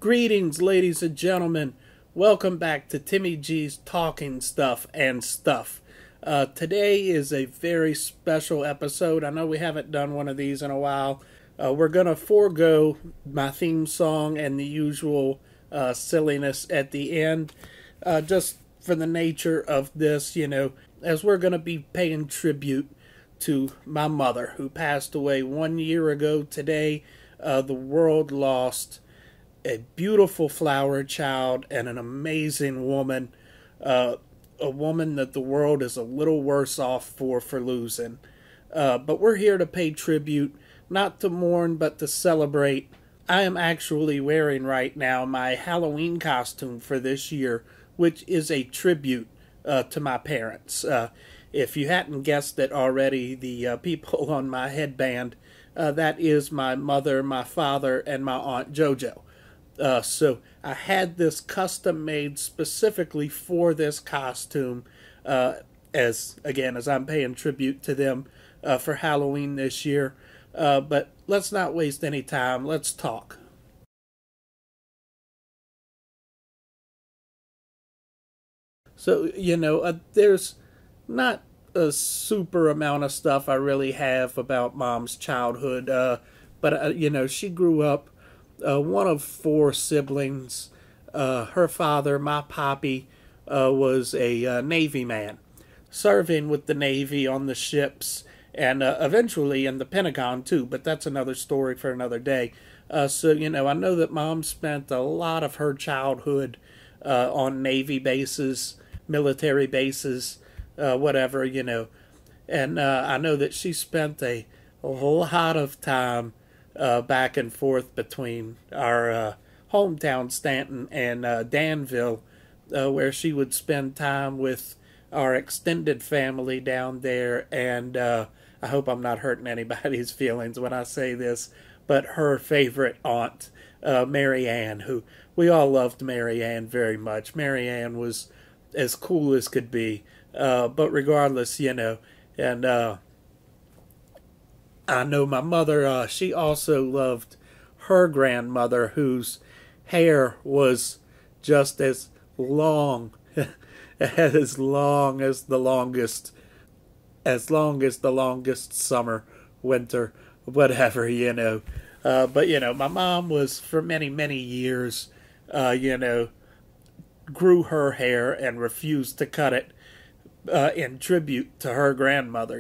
Greetings, ladies and gentlemen. Welcome back to Timmy G's Talking Stuff and Stuff. Today is a very special episode. I know we haven't done one of these in a while. We're going to forego my theme song and the usual silliness at the end, just for the nature of this, as we're going to be paying tribute to my mother, who passed away 1 year ago today. The world lost a beautiful flower child and an amazing woman, a woman that the world is a little worse off for losing. But we're here to pay tribute, not to mourn, but to celebrate. I am actually wearing right now my Halloween costume for this year, which is a tribute to my parents. If you hadn't guessed it already, the people on my headband, that is my mother, my father, and my Aunt JoJo. So I had this custom made specifically for this costume, as I'm paying tribute to them for Halloween this year. But let's not waste any time. Let's talk. So, there's not a super amount of stuff I really have about Mom's childhood, but she grew up one of four siblings. Her father, my poppy, was a Navy man, serving with the Navy on the ships, and eventually in the Pentagon too, but that's another story for another day. So I know that Mom spent a lot of her childhood on Navy bases, military bases, whatever, and I know that she spent a lot of time back and forth between our hometown Stanton and Danville, where she would spend time with our extended family down there. And I hope I'm not hurting anybody's feelings when I say this, but her favorite aunt, Mary Ann, who we all loved Mary Ann very much. Mary Ann was as cool as could be, but regardless, and I know my mother, she also loved her grandmother, whose hair was just as long, as long as the longest summer, winter, whatever, But, my mom was, for many, many years, grew her hair and refused to cut it in tribute to her grandmother,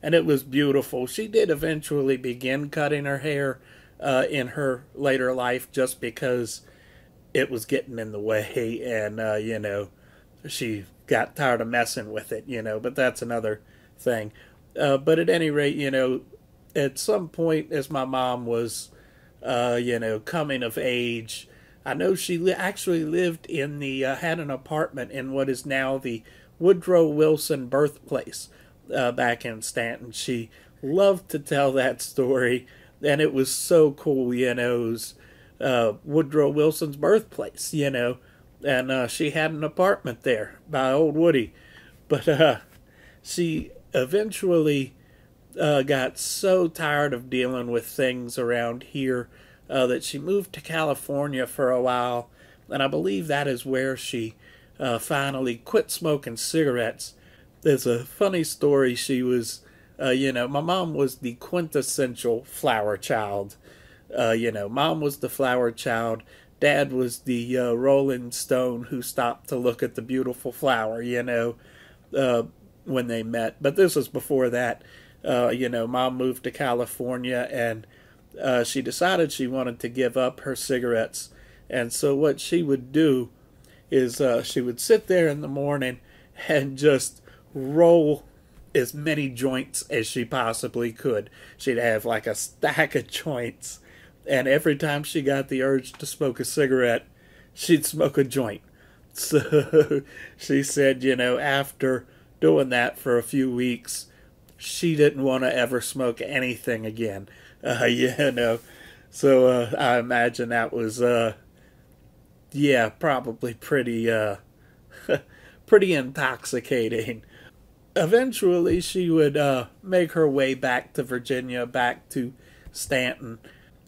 And it was beautiful. She did eventually begin cutting her hair in her later life, just because it was getting in the way, and she got tired of messing with it, but that's another thing. But at any rate, at some point as my mom was coming of age, I know she actually lived in had an apartment in what is now the Woodrow Wilson birthplace back in Stanton. She loved to tell that story, and it was so cool, it was Woodrow Wilson's birthplace, and she had an apartment there by Old Woody. But she eventually got so tired of dealing with things around here that she moved to California for a while, and I believe that is where she finally quit smoking cigarettes. There's a funny story. She was, my mom was the quintessential flower child. Mom was the flower child. Dad was the Rolling Stone who stopped to look at the beautiful flower, when they met. But this was before that. Mom moved to California, and she decided she wanted to give up her cigarettes. And so what she would do is she would sit there in the morning and just roll as many joints as she possibly could. She'd have like a stack of joints, and every time she got the urge to smoke a cigarette, she'd smoke a joint. So she said, after doing that for a few weeks, she didn't want to ever smoke anything again. So I imagine that was probably pretty pretty intoxicating. Eventually, she would make her way back to Virginia, back to Stanton,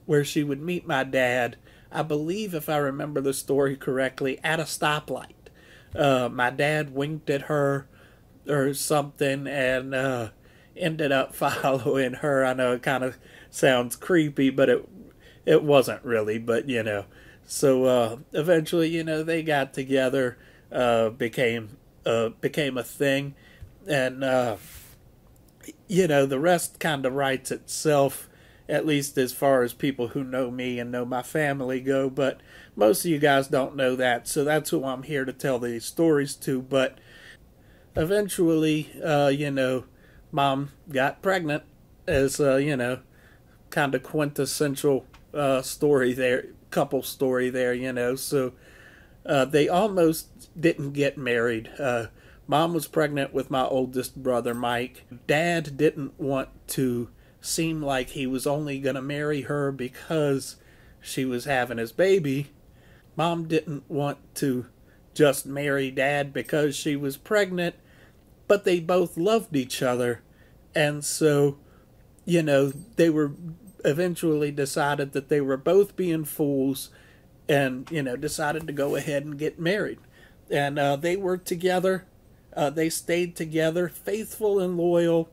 where she would meet my dad I believe, if I remember the story correctly, at a stoplight. My dad winked at her or something, and ended up following her. I know it kind of sounds creepy, but it wasn't really. But so eventually, they got together, became a thing, and the rest kind of writes itself, at least as far as people who know me and know my family go. But most of you guys don't know that, so that's who I'm here to tell these stories to. But eventually, Mom got pregnant, as kind of quintessential story there, couple story there. So they almost didn't get married. Mom was pregnant with my oldest brother, Mike. Dad didn't want to seem like he was only going to marry her because she was having his baby. Mom didn't want to just marry Dad because she was pregnant, but they both loved each other. And so, they were eventually decided that they were both being fools, and, decided to go ahead and get married. And they were together. They stayed together, faithful and loyal,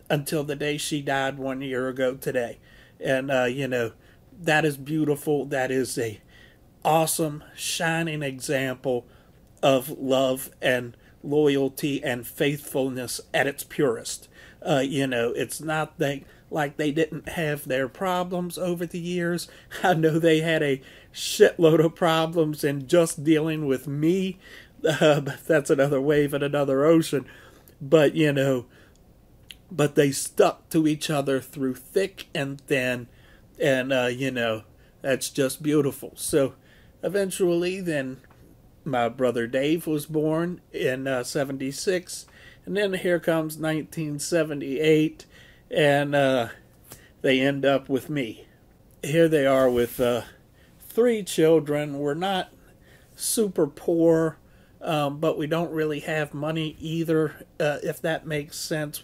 until the day she died 1 year ago today. And, that is beautiful. That is a awesome, shining example of love and loyalty and faithfulness at its purest. It's not like they didn't have their problems over the years. I know they had a shitload of problems in just dealing with me. But that's another wave and another ocean. But, but they stuck to each other through thick and thin. And, that's just beautiful. So eventually then my brother Dave was born in 76. And then here comes 1978. And they end up with me. Here they are with 3 children. We're not super poor, but we don't really have money either, if that makes sense.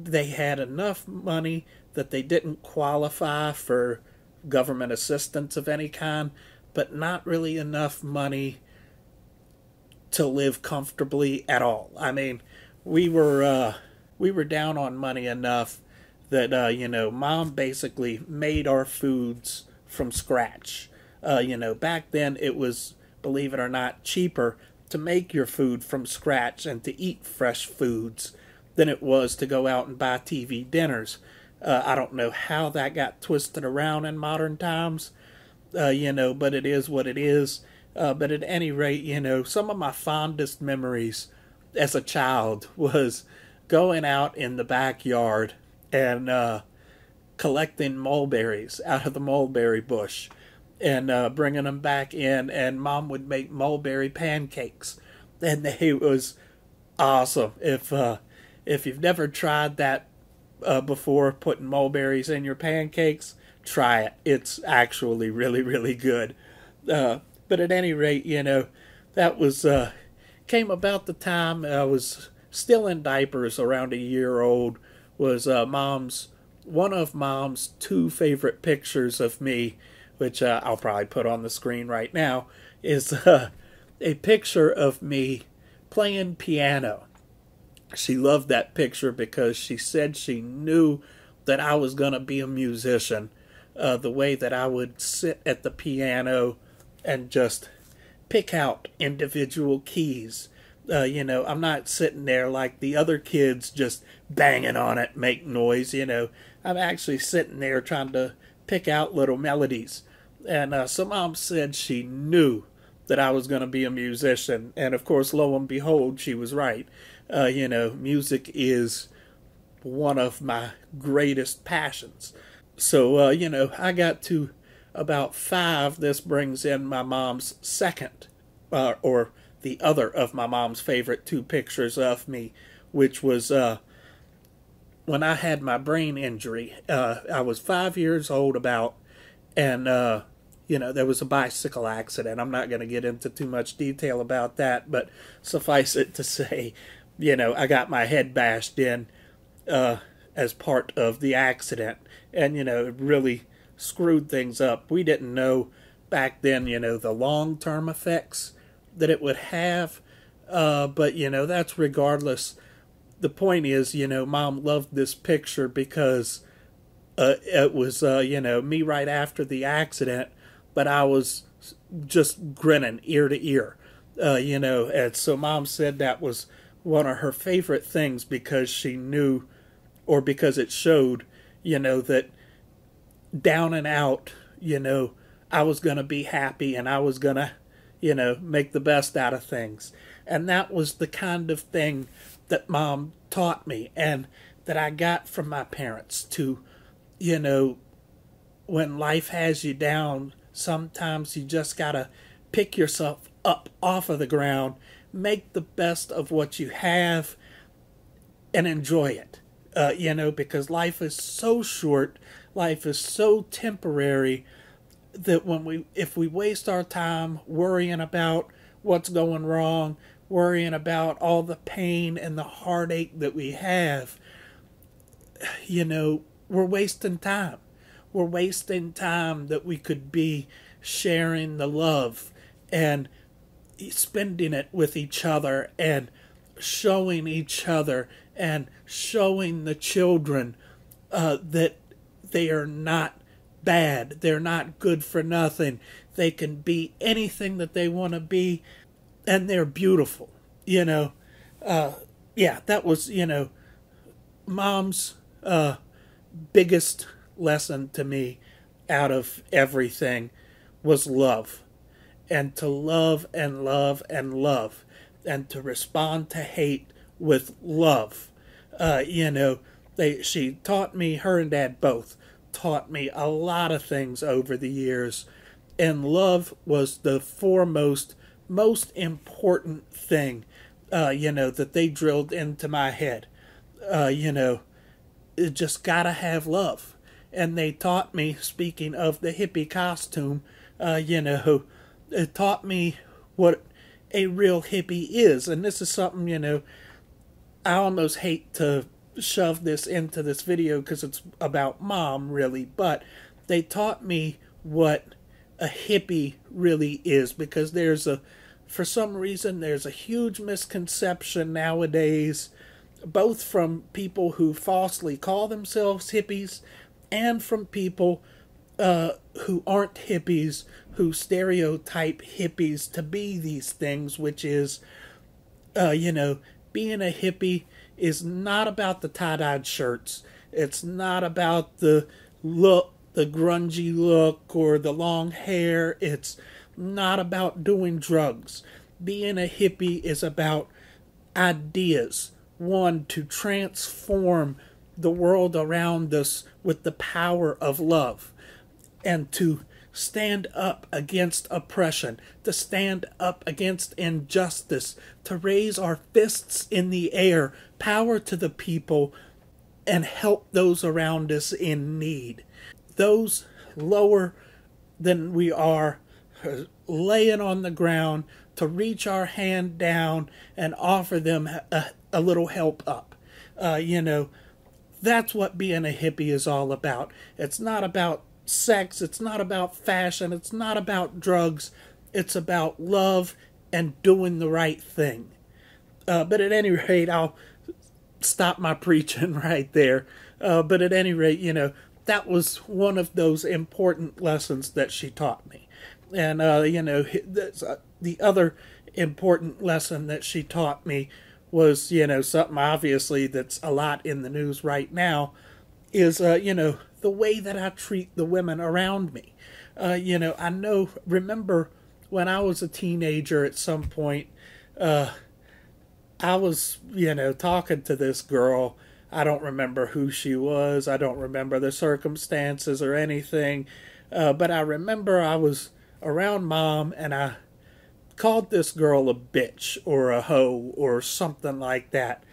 They had enough money that they didn't qualify for government assistance of any kind, but not really enough money to live comfortably at all. I mean, we were down on money enough that Mom basically made our foods from scratch. Back then it was, believe it or not, cheaper to make your food from scratch and to eat fresh foods than it was to go out and buy TV dinners. I don't know how that got twisted around in modern times, but it is what it is. But at any rate, some of my fondest memories as a child was going out in the backyard and collecting mulberries out of the mulberry bush and bringing them back in, and Mom would make mulberry pancakes, and it was awesome. If you've never tried that before, putting mulberries in your pancakes, try it. It's actually really, really good. But at any rate, that was came about the time I was still in diapers, around a year old. Was one of Mom's 2 favorite pictures of me, which I'll probably put on the screen right now, is a picture of me playing piano. She loved that picture because she said she knew that I was going to be a musician. The way that I would sit at the piano and just pick out individual keys. I'm not sitting there like the other kids just banging on it, make noise, I'm actually sitting there trying to pick out little melodies. And so Mom said she knew that I was going to be a musician. And of course, lo and behold, she was right. Music is one of my greatest passions. So, I got to about 5. This brings in my mom's second, or the other of my mom's favorite 2 pictures of me, which was when I had my brain injury. I was 5 years old about, and, there was a bicycle accident. I'm not going to get into too much detail about that, but suffice it to say, I got my head bashed in as part of the accident, and, it really screwed things up. We didn't know back then, the long-term effects that it would have. But, that's regardless. The point is, Mom loved this picture because it was, me right after the accident, but I was just grinning ear to ear, and so Mom said that was one of her favorite things because she knew, or because it showed, that down and out, I was going to be happy and I was going to, make the best out of things. And that was the kind of thing that Mom taught me and that I got from my parents to, when life has you down, sometimes you just got to pick yourself up off of the ground, make the best of what you have, and enjoy it. Because life is so short, life is so temporary, that if we waste our time worrying about what's going wrong, worrying about all the pain and the heartache that we have, we're wasting time. We're wasting time that we could be sharing the love and spending it with each other and showing each other and showing the children that they are not bad. They're not good for nothing. They can be anything that they want to be, and they're beautiful. That was, Mom's biggest lesson to me out of everything was love. And to love and love and love. And to respond to hate with love. She taught me, her and Dad both taught me a lot of things over the years. And love was the foremost, most important thing, that they drilled into my head. You just gotta have love. And they taught me, speaking of the hippie costume, it taught me what a real hippie is. And this is something, I almost hate to shove this into this video because it's about Mom, really. But they taught me what a hippie really is, because for some reason, there's a huge misconception nowadays, both from people who falsely call themselves hippies and from people who aren't hippies, who stereotype hippies to be these things, which is, being a hippie is not about the tie-dyed shirts. It's not about the look, the grungy look, or the long hair. It's not about doing drugs. Being a hippie is about ideas. One, to transform the world around us with the power of love, and to stand up against oppression, to stand up against injustice, to raise our fists in the air, power to the people, and help those around us in need. Those lower than we are, laying on the ground, to reach our hand down and offer them a little help up. That's what being a hippie is all about. It's not about sex, it's not about fashion, it's not about drugs. It's about love and doing the right thing. But at any rate, I'll stop my preaching right there. But at any rate, that was one of those important lessons that she taught me. And, the other important lesson that she taught me was, something obviously that's a lot in the news right now, is, the way that I treat the women around me. Remember when I was a teenager at some point, I was, talking to this girl. I don't remember who she was. I don't remember the circumstances or anything. But I remember I was around Mom and I called this girl a bitch or a hoe or something like that.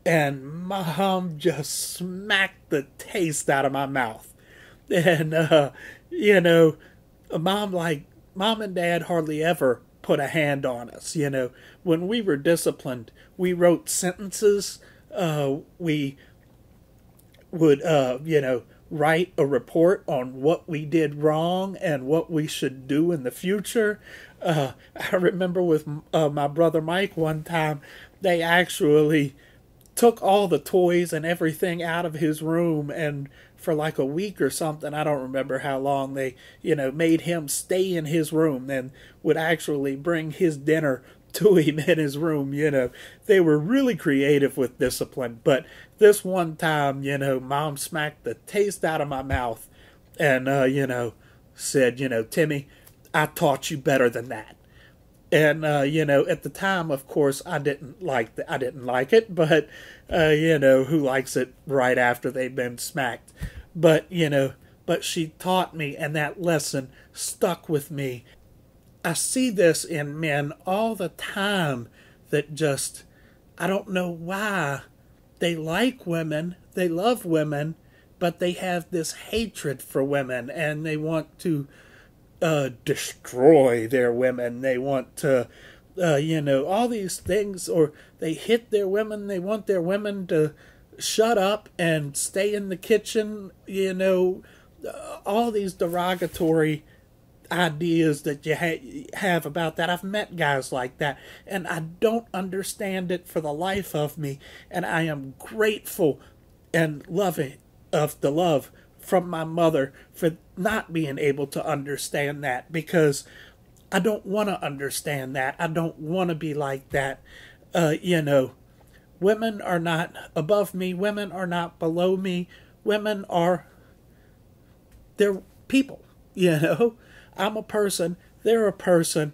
And Mom just smacked the taste out of my mouth. And, Mom and Dad hardly ever put a hand on us. When we were disciplined, we wrote sentences. We would, write a report on what we did wrong and what we should do in the future. I remember with my brother Mike one time, they actually took all the toys and everything out of his room, and for like a week or something, I don't remember how long, they, made him stay in his room and would actually bring his dinner to him in his room. They were really creative with discipline. But this one time, Mom smacked the taste out of my mouth and, said, Timmy, I taught you better than that. And at the time, of course, I didn't like it, but who likes it right after they've been smacked? But but she taught me, and that lesson stuck with me. I see this in men all the time that just, I don't know why, they like women, they love women, but they have this hatred for women, and they want to destroy their women. They want to, all these things, or they hit their women. They want their women to shut up and stay in the kitchen. All these derogatory ideas that you have about that. I've met guys like that, and I don't understand it for the life of me. And I am grateful and loving of the love from my mother for not being able to understand that, because I don't want to understand that. I don't want to be like that. Women are not above me. Women are not below me. Women are, they're people, I'm a person. They're a person.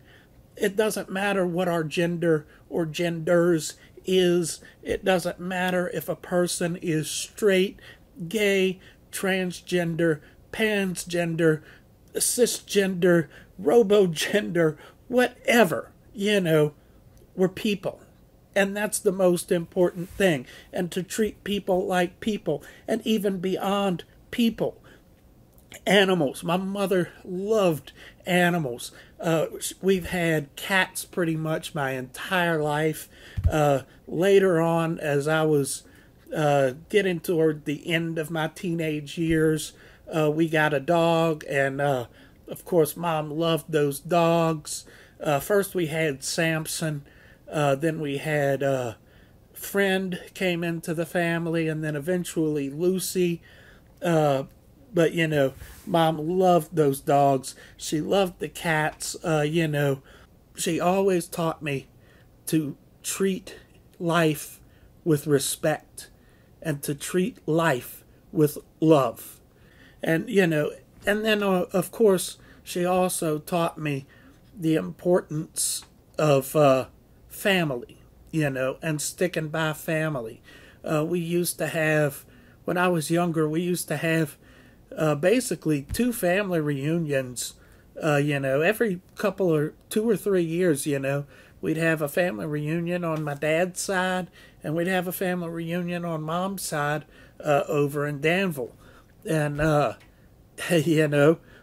It doesn't matter what our gender or genders is. It doesn't matter if a person is straight, gay, transgender, pansgender, cisgender, robogender, whatever. We're people. And that's the most important thing. And to treat people like people, and even beyond people. Animals. My mother loved animals. We've had cats pretty much my entire life. Later on, as I was getting toward the end of my teenage years, we got a dog, and of course Mom loved those dogs. First we had Samson, then we had Friend came into the family, and then eventually Lucy. But Mom loved those dogs. She loved the cats. She always taught me to treat life with respect and to treat life with love. And, and then, of course, she also taught me the importance of family, and sticking by family. We used to have, when I was younger, we used to have basically 2 family reunions, every couple or 2 or 3 years, we'd have a family reunion on my dad's side, and we'd have a family reunion on Mom's side over in Danville. And,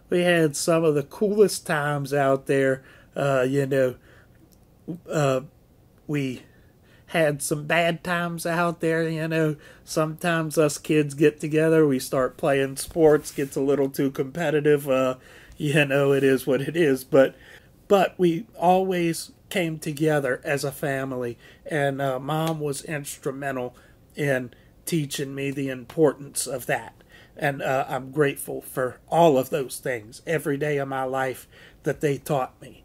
we had some of the coolest times out there. We had some bad times out there. Sometimes us kids get together, we start playing sports, gets a little too competitive. It is what it is. But we always came together as a family, and Mom was instrumental in teaching me the importance of that. And I'm grateful for all of those things every day of my life that they taught me.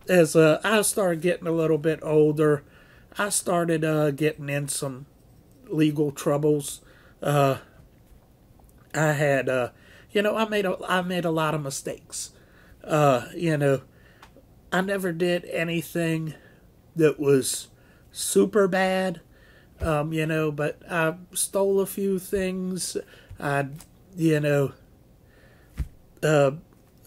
As I started getting a little bit older, I started getting in some legal troubles. I had, I made a lot of mistakes. I never did anything that was super bad, but I stole a few things. I,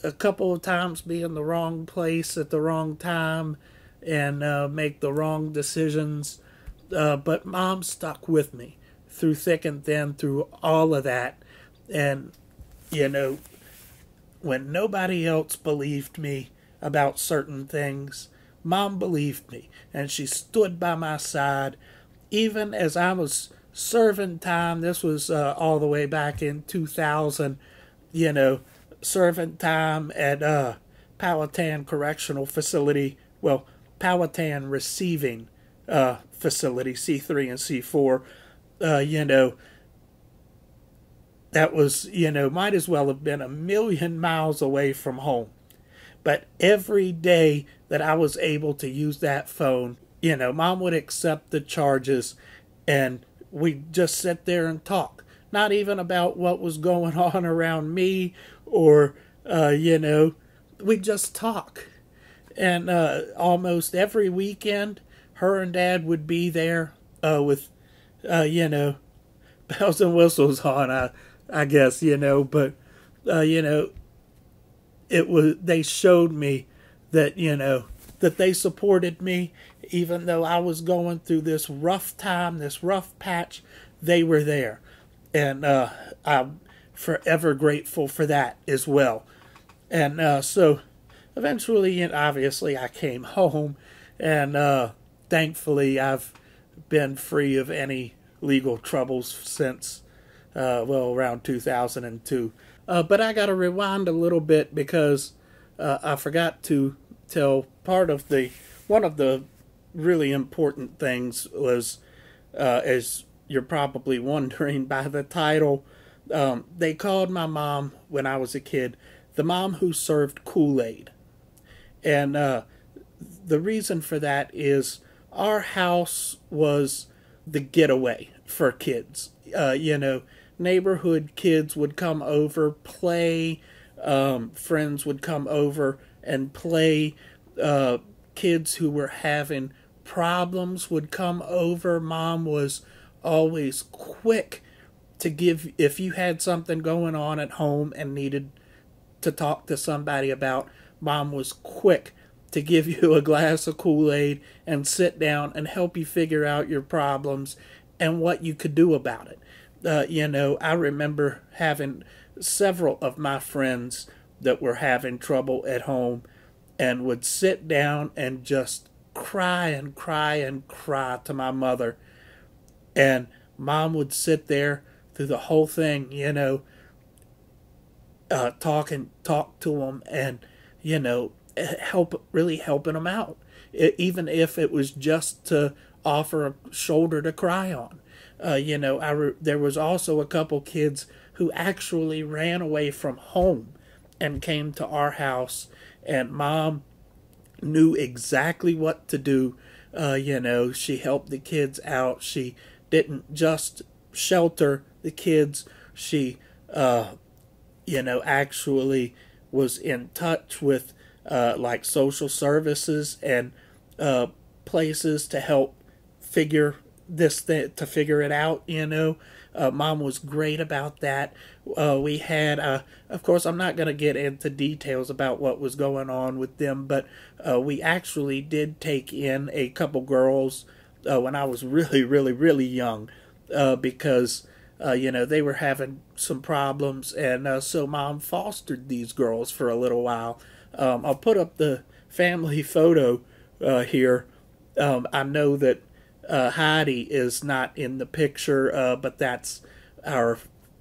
a couple of times be in the wrong place at the wrong time and make the wrong decisions. But Mom stuck with me through thick and thin, through all of that. And, you know, when nobody else believed me about certain things, Mom believed me. And she stood by my side, even as I was serving time. This was all the way back in 2000, you know, serving time at Powhatan Correctional Facility. Well, Powhatan Receiving Facility, C3 and C4. You know, that was, you know, might as well have been a million miles away from home. But every day that I was able to use that phone, you know, Mom would accept the charges and we'd just sit there and talk. Not even about what was going on around me or, you know, we'd just talk. And almost every weekend, her and Dad would be there with, you know, bells and whistles on, I guess, you know. But, you know, they showed me that, you know, that they supported me. Even though I was going through this rough time, this rough patch, they were there. And I'm forever grateful for that as well. And so eventually, and obviously, I came home. And thankfully, I've been free of any legal troubles since, well, around 2002. But I got to rewind a little bit because I forgot to tell one of the really important things was, as you're probably wondering by the title, they called my mom when I was a kid, the mom who served Kool-Aid. And the reason for that is our house was the getaway for kids. You know, neighborhood kids would come over, play, friends would come over and play, kids who were having problems would come over. Mom was always quick to give, if you had something going on at home and needed to talk to somebody about, Mom was quick to give you a glass of Kool-Aid and sit down and help you figure out your problems and what you could do about it. You know, I remember having several of my friends that were having trouble at home and would sit down and just cry and cry and cry to my mother. And Mom would sit there through the whole thing, you know, talk to them and, you know, really helping them out. Even if it was just to offer a shoulder to cry on. You know, there was also a couple kids who actually ran away from home and came to our house, and Mom knew exactly what to do. You know, she helped the kids out. She didn't just shelter the kids. She, you know, actually was in touch with like social services and places to help figure it out, you know. Mom was great about that. We had, of course, I'm not going to get into details about what was going on with them, but we actually did take in a couple girls when I was really, really, really young because, you know, they were having some problems, and so Mom fostered these girls for a little while. I'll put up the family photo here. I know that Heidi is not in the picture, but that's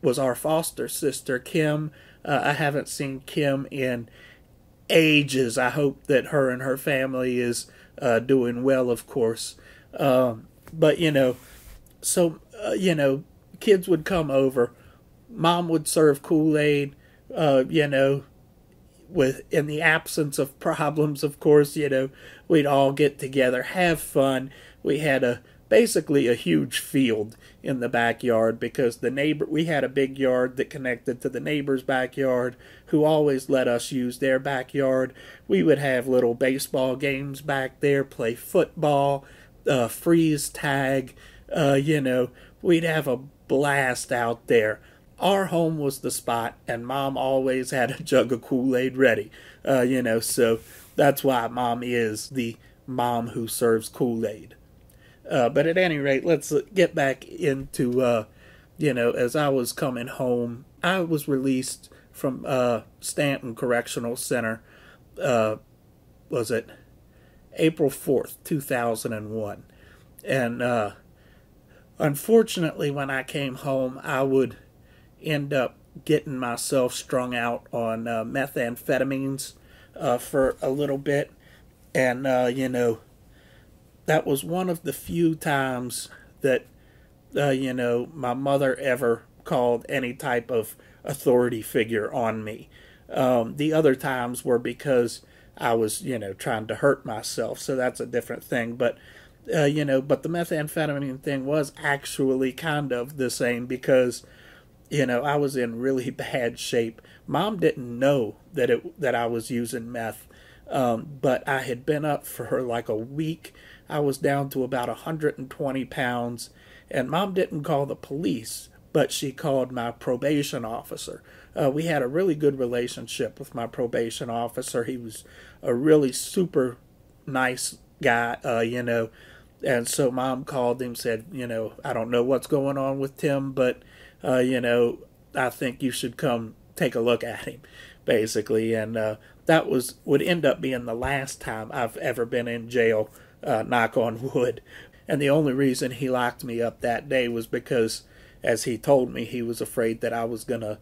was our foster sister, Kim. I haven't seen Kim in ages. I hope that her and her family is doing well, of course. But, you know, so, you know, kids would come over. Mom would serve Kool-Aid, you know, in the absence of problems, of course, you know, we'd all get together, have fun. We had basically a huge field in the backyard because we had a big yard that connected to the neighbor's backyard, who always let us use their backyard. We would have little baseball games back there, play football, freeze tag, you know, we'd have a blast out there. Our home was the spot, and Mom always had a jug of Kool-Aid ready, you know, so that's why Mom is the mom who serves Kool-Aid. But at any rate, let's get back into, as I was coming home, I was released from Stanton Correctional Center, was it April 4th, 2001. And unfortunately, when I came home, I would end up getting myself strung out on methamphetamines for a little bit. And, that was one of the few times that, my mother ever called any type of authority figure on me. The other times were because I was, trying to hurt myself. So that's a different thing. But, but the methamphetamine thing was actually kind of the same because, I was in really bad shape. Mom didn't know that I was using meth. But I had been up for like a week. I was down to about 120 pounds, and Mom didn't call the police, but she called my probation officer. We had a really good relationship with my probation officer. He was a really super nice guy, and so Mom called him, said, I don't know what's going on with Tim, but, I think you should come take a look at him, basically. And that would end up being the last time I've ever been in jail, knock on wood. And the only reason he locked me up that day was because, as he told me, he was afraid that I was going to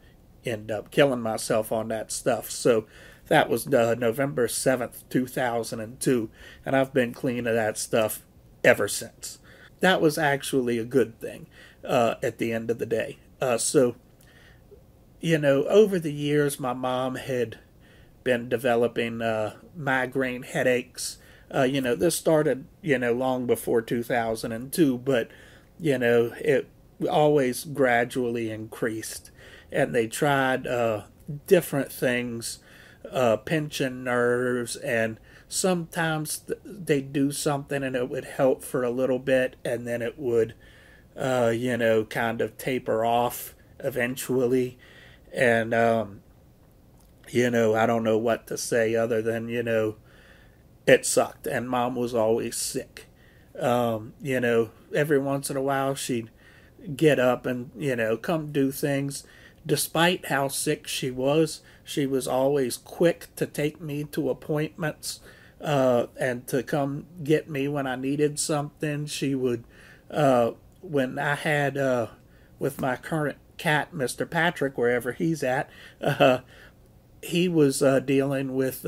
end up killing myself on that stuff. So that was November 7th, 2002, and I've been clean of that stuff ever since. That was actually a good thing at the end of the day. So, over the years, my mom had been developing migraine headaches. This started, long before 2002, but, it always gradually increased. And they tried different things, pinching nerves, and sometimes they'd do something and it would help for a little bit, and then it would, kind of taper off eventually. And, I don't know what to say other than, it sucked. And Mom was always sick. Every once in a while she'd get up and, come do things. Despite how sick she was always quick to take me to appointments and to come get me when I needed something. She would, when I had, with my current cat, Mr. Patrick, wherever he's at, he was dealing with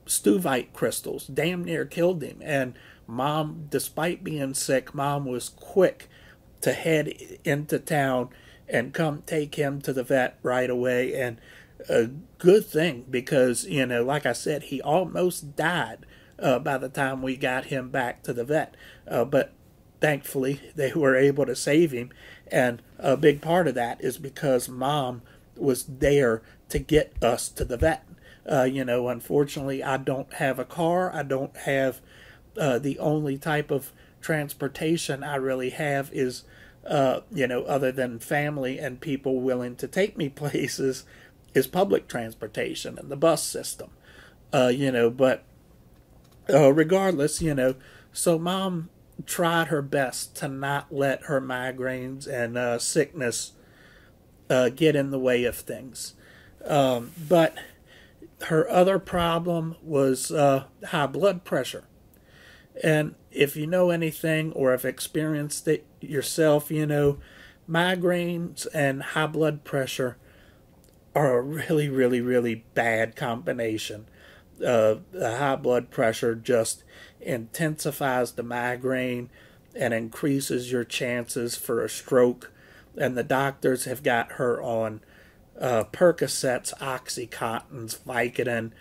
stuvite crystals, damn near killed him. And Mom, despite being sick, Mom was quick to head into town and come take him to the vet right away. And a good thing because, like I said, he almost died by the time we got him back to the vet. But thankfully, they were able to save him. And a big part of that is because Mom was there to get us to the vet. Unfortunately, I don't have a car. I don't have the only type of transportation I really have is, other than family and people willing to take me places, is public transportation and the bus system. But regardless, so Mom tried her best to not let her migraines and sickness get in the way of things. But her other problem was high blood pressure. And if you know anything or have experienced it yourself, migraines and high blood pressure are a really, really, really bad combination. The high blood pressure just intensifies the migraine and increases your chances for a stroke. And the doctors have got her on Percocets, Oxycontins, Vicodin,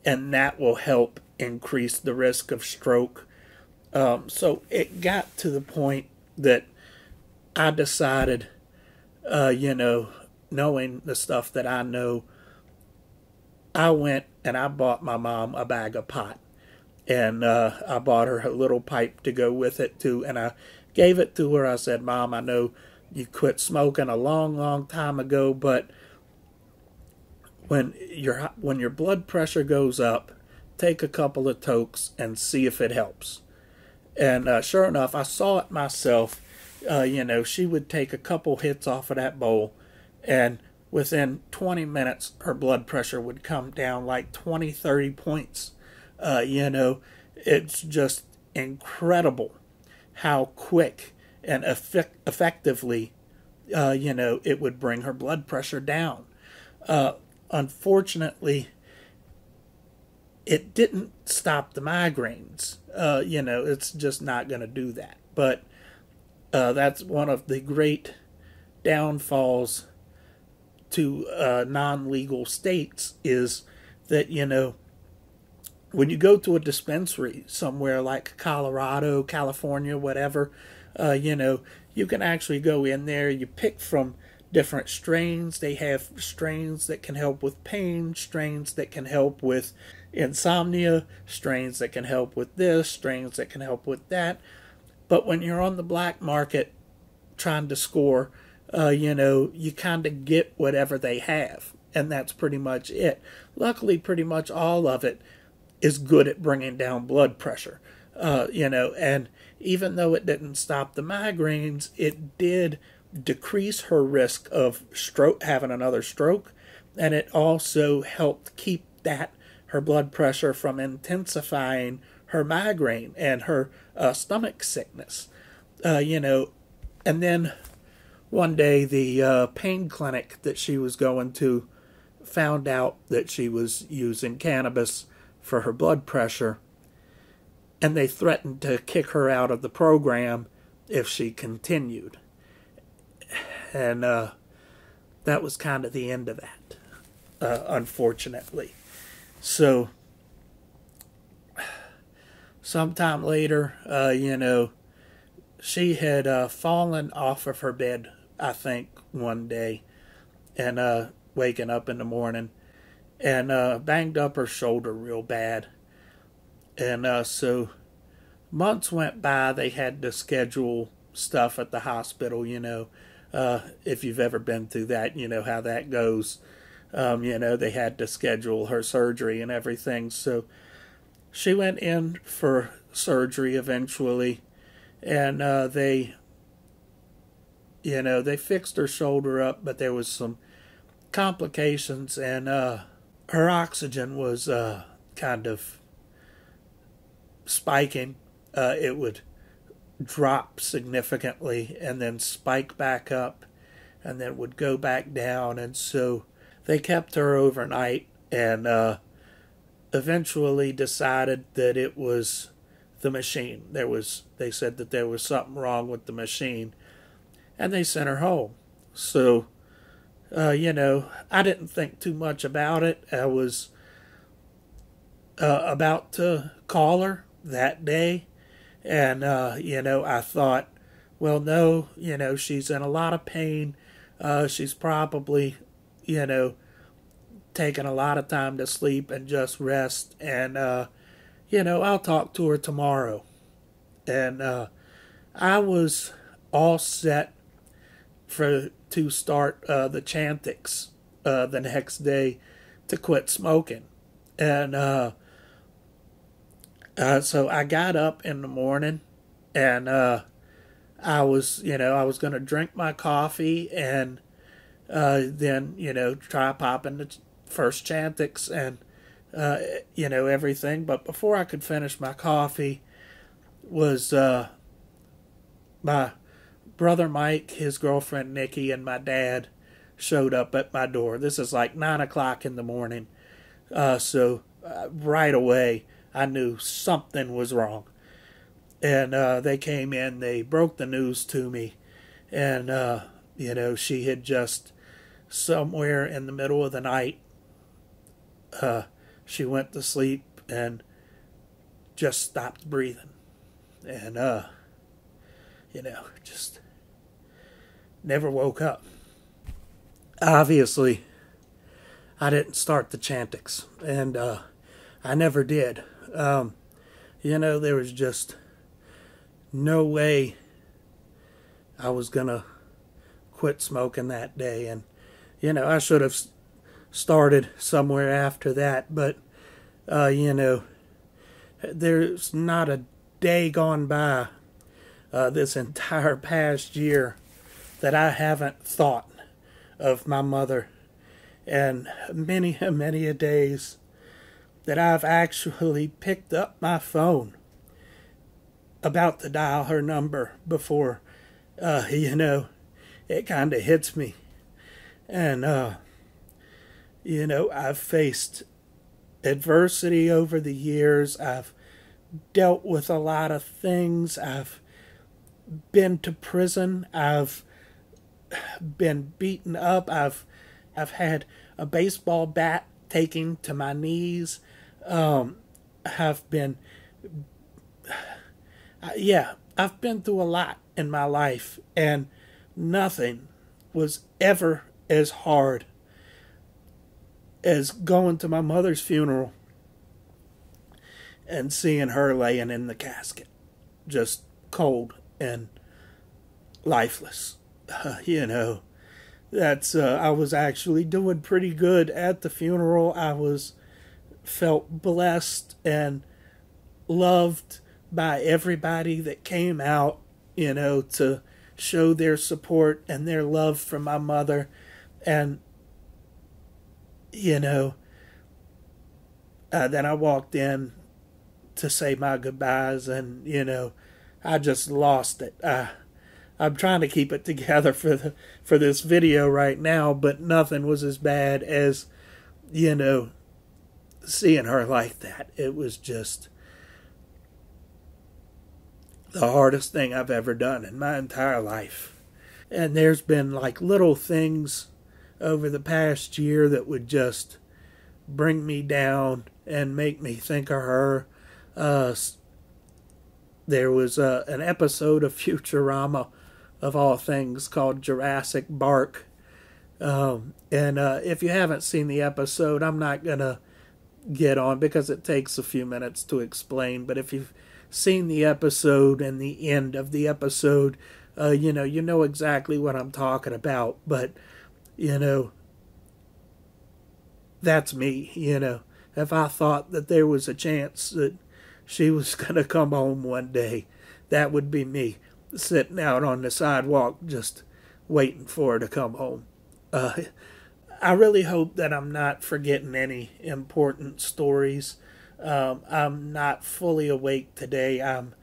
and that will help increase the risk of stroke. So it got to the point that I decided, knowing the stuff that I know, I went and I bought my mom a bag of pot. And I bought her a little pipe to go with it too. And I gave it to her. I said, Mom, I know you quit smoking a long, long time ago, but when your blood pressure goes up, take a couple of tokes and see if it helps. And sure enough, I saw it myself. She would take a couple hits off of that bowl, and within 20 minutes, her blood pressure would come down like 20, 30 points. It's just incredible how quick and effectively, it would bring her blood pressure down. Unfortunately, it didn't stop the migraines. It's just not going to do that. But that's one of the great downfalls to non-legal states is that, when you go to a dispensary somewhere like Colorado, California, whatever, you can actually go in there, you pick from different strains. They have strains that can help with pain, strains that can help with insomnia, strains that can help with this, strains that can help with that. But when you're on the black market trying to score, you kind of get whatever they have, and that's pretty much it. Luckily, pretty much all of it is good at bringing down blood pressure, and even though it didn't stop the migraines, it did decrease her risk of having another stroke, and it also helped keep her blood pressure from intensifying her migraine and her stomach sickness, and then one day the pain clinic that she was going to found out that she was using cannabis for her blood pressure, and they threatened to kick her out of the program if she continued. And that was kind of the end of that, unfortunately. So, sometime later, she had fallen off of her bed, I think, one day, and waking up in the morning, and banged up her shoulder real bad. And so months went by. They had to schedule stuff at the hospital, if you've ever been through that, you know how that goes. They had to schedule her surgery and everything. So she went in for surgery eventually, and they fixed her shoulder up, but there was some complications, and her oxygen was kind of spiking. It would drop significantly and then spike back up and then would go back down, and so they kept her overnight, and eventually decided that it was the machine. They said that there was something wrong with the machine, and they sent her home. So I didn't think too much about it. I was about to call her that day, and I thought, well, no, she's in a lot of pain. She's probably taking a lot of time to sleep and just rest, and I'll talk to her tomorrow. And I was all set to start the Chantix the next day to quit smoking. And so I got up in the morning, and I was going to drink my coffee and then try popping the first Chantix and everything. But before I could finish my coffee was my brother Mike, his girlfriend Nikki, and my dad showed up at my door. This is like 9 o'clock in the morning. So right away I knew something was wrong. And they came in, they broke the news to me. And, she had just, somewhere in the middle of the night, she went to sleep and just stopped breathing. And, just never woke up. Obviously, I didn't start the Chantix, and I never did. There was just no way I was going to quit smoking that day. And, I should have started somewhere after that, but, there's not a day gone by this entire past year that I haven't thought of my mother, and many a days that I've actually picked up my phone about to dial her number before, it kind of hits me. And, I've faced adversity over the years. I've dealt with a lot of things. I've been to prison. I've been beaten up. I've had a baseball bat taken to my knees. I've been through a lot in my life, and nothing was ever as hard as going to my mother's funeral and seeing her laying in the casket, just cold and lifeless. I was actually doing pretty good at the funeral. Felt blessed and loved by everybody that came out, to show their support and their love for my mother. And, then I walked in to say my goodbyes, and, I just lost it. I'm trying to keep it together for this video right now, but nothing was as bad as, seeing her like that. It was just the hardest thing I've ever done in my entire life. And there's been like little things over the past year that would just bring me down and make me think of her. There was an episode of Futurama, of all things, called Jurassic Bark. If you haven't seen the episode, I'm not going to get on because it takes a few minutes to explain. But if you've seen the episode and the end of the episode, you know exactly what I'm talking about. But, that's me, If I thought that there was a chance that she was going to come home one day, that would be me, sitting out on the sidewalk just waiting for her to come home. I really hope that I'm not forgetting any important stories. I'm not fully awake today. I'm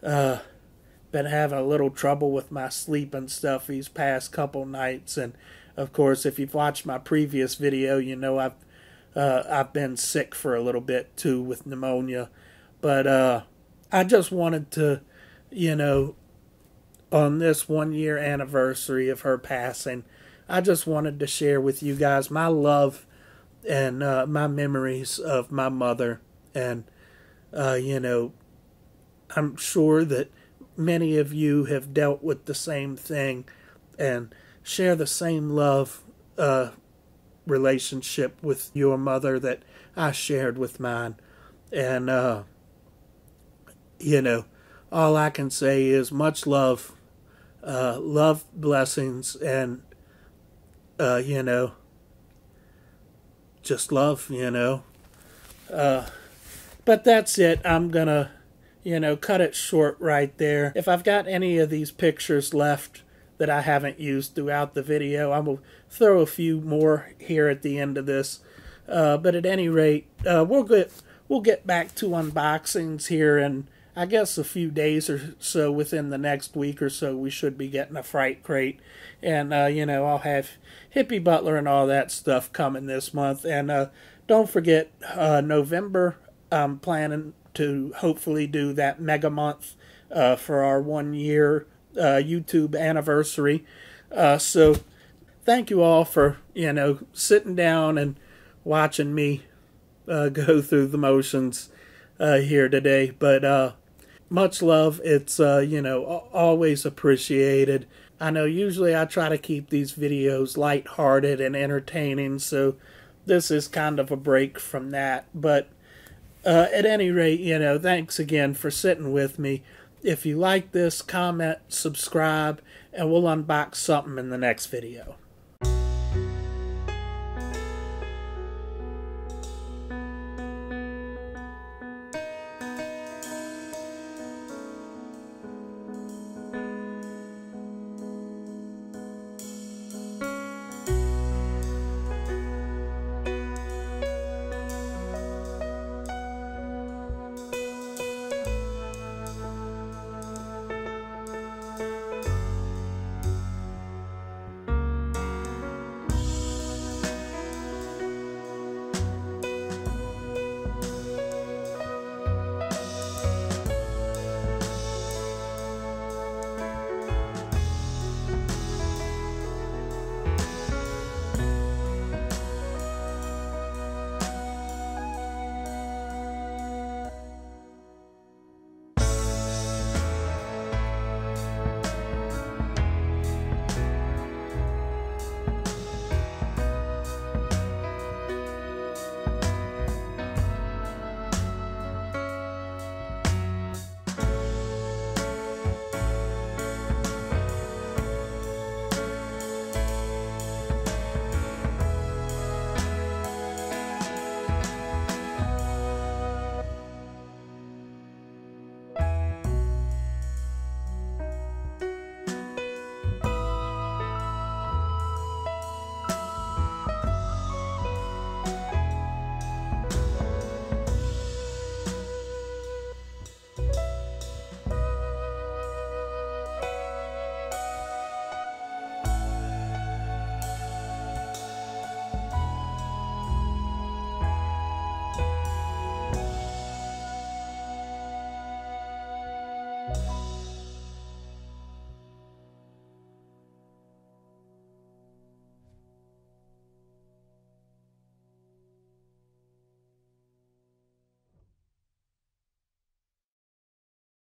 been having a little trouble with my sleep and stuff these past couple nights, and of course, if you've watched my previous video, I've been sick for a little bit too with pneumonia. But I just wanted to, on this 1 year anniversary of her passing, I just wanted to share with you guys my love and my memories of my mother. And, I'm sure that many of you have dealt with the same thing and share the same love relationship with your mother that I shared with mine. And, all I can say is much love, love, blessings, and, just love, But that's it. I'm gonna, cut it short right there. If I've got any of these pictures left that I haven't used throughout the video, I will throw a few more here at the end of this. But at any rate, we'll get back to unboxings here in, I guess, a few days or so. Within the next week or so, we should be getting a Fright Crate. And, I'll have Hippie Butler and all that stuff coming this month. And don't forget, November, I'm planning to hopefully do that mega month for our 1 year YouTube anniversary. So thank you all for, sitting down and watching me go through the motions here today. But much love. It's, always appreciated. I know usually I try to keep these videos lighthearted and entertaining, so this is kind of a break from that. But at any rate, thanks again for sitting with me. If you like this, comment, subscribe, and we'll unbox something in the next video.